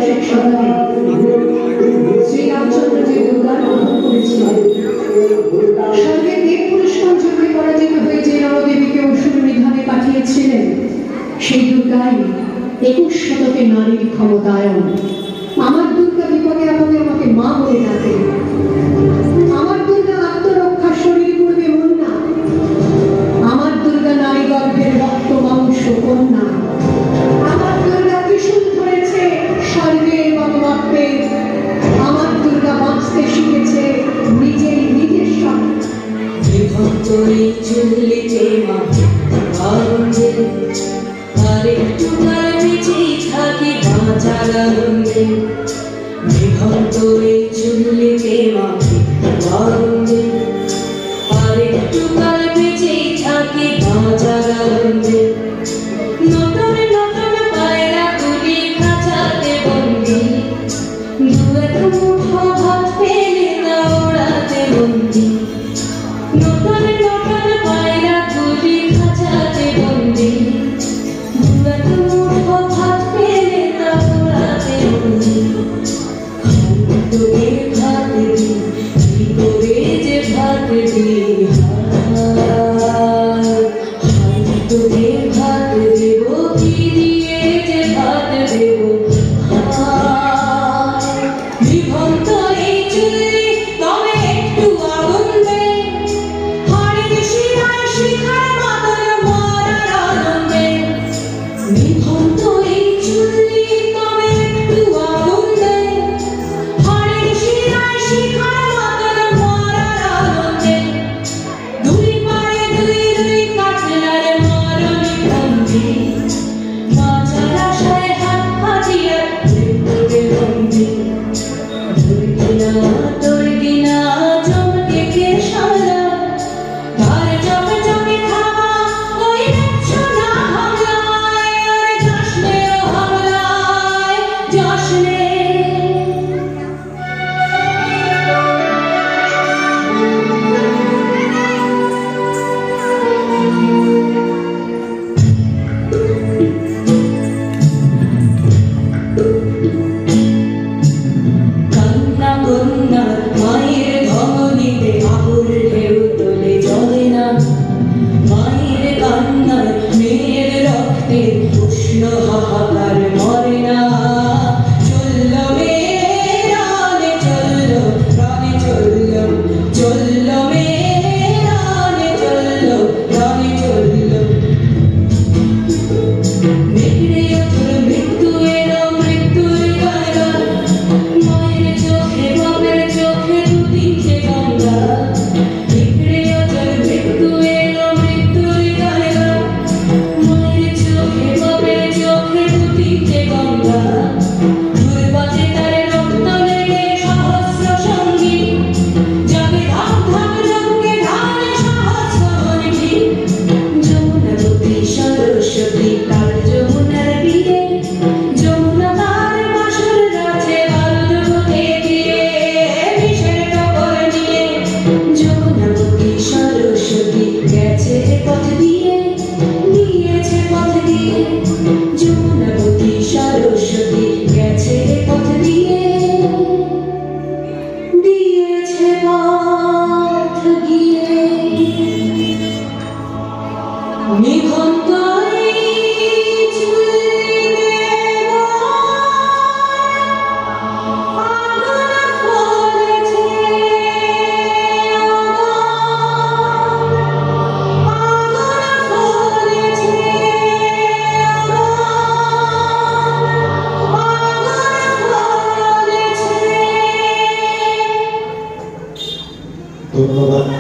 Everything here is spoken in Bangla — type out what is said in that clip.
বৈশাখ সকালে শ্রীরামচন্দ্র যে দুর্গার বধ করেছিলেন, স্বর্গের দেব পুরস্কার যুগে পরাজিত হয়ে যে রণদেবীকে অসুর নিধনে পাঠিয়েছিলেন, সেই দুর্গাই 21 শতকে নারীর ক্ষমতায়ন। আমার দুর্গা বিপদে আপদে আমাকে মা বলে ডাকে। আমার দুর্গা আত্মরক্ষা শরীর পূর্বে মুন্না। আমার দুর্গা নারী গর্ভের রক্ত মাংস কন্যা। আমার দুর্গা ত্রিশূল ধরেছে স্বর্গের মতমত্তে। আমার দুর্গা বাঁচতে শিখেছে নিজেই নিজের সঙ্গে। চুল্লিতে মা আনন্দে আরেকটু কাল বেঁচেই থাকি বাঁচার আনন্দে। বিভক্ত এই চুল্লিতে মা আনন্দে আরেকটু কাল বেঁচেই থাকি বাঁচার আনন্দে। নতুন নতুন পায়রা তুলি খাঁচাতে বন্দি, দু এক মুঠো ভাত পেলে না ওড়াতে বন্দি। নতুন নতুন পায়রা তুলি খাঁচাতে বন্দি, দু এক মুঠো ভাত পেলে না ওড়াতে বন্দি। তোকে ভাত দি কি করে যে ভাত দি, তোকে ভাত দেব কি দিয়ে যে ভাত দেব। বিভক্ত এই চুল্লি তবে একটু আগুন দে, হাড়ির শিরায় শিখার মাদল মরার আনন্দে। বিভক্ত এই চুল্লি তবে একটু আগুন দে, হাড়ির শিরায় শিখার মাদল মরার আনন্দে। দুই পায়ে দুই দুই কাটলার মরণ বন্দি, বাঁচার আশায় হাত হাতিয়ার মৃত্যুতে বন্দি। তোর কিনা চমকে কে সামলা, তার চমচমে খাওয়া ওই দেখছো না হামলায়। আরে যাসনে ও হামলায় যাসনে। কান্না কন্যা মায়ের ধমনীতে আকুল ঢেউ তোলে জলে না। মায়ের কান্নায় মেয়ের রক্তে উষ্ণ হাহাকার মরে না। চলল মেয়ে রানে চলল, রানে চলল, চলল মেয়ে রানে চলল, রানে চলল। মেঘরে তোর মৃত্যু এলো মৃত্যুর গান, মায়ের চোখে বাপের চোখে দুদিকে গঙ্গা। মেঘরে তোর মৃত্যু এলো মৃত্যুর গান, মায়ের চোখে বাপের চোখে দুদিকে গঙ্গা। দুর্বাচে তার রক্ত লেগে সহস্র সঙ্গী, যাকে ধাপ ধাপ লোককে ঢালে সহস্র বন্ধি। যমুনাবতী সরস্বতী তার যমুনার বিয়ে, যমুনা তার বাসর রাছে বারুদ বুকে দিয়ে বিষের টপর নিয়ে। যমুনাবতী সরস্বতী গেছে পথ দিয়ে, দিয়েছে পথ দিয়ে। যমুনাবতী সরস্বতী গেছে পথ দিয়ে, দিয়েছে পথ গিয়ে। নিভন্ত এই চুল্লিতে আগুন ফলেছে, আগুন ফলেছে, আগুন ফলেছে। ধন্যবাদ।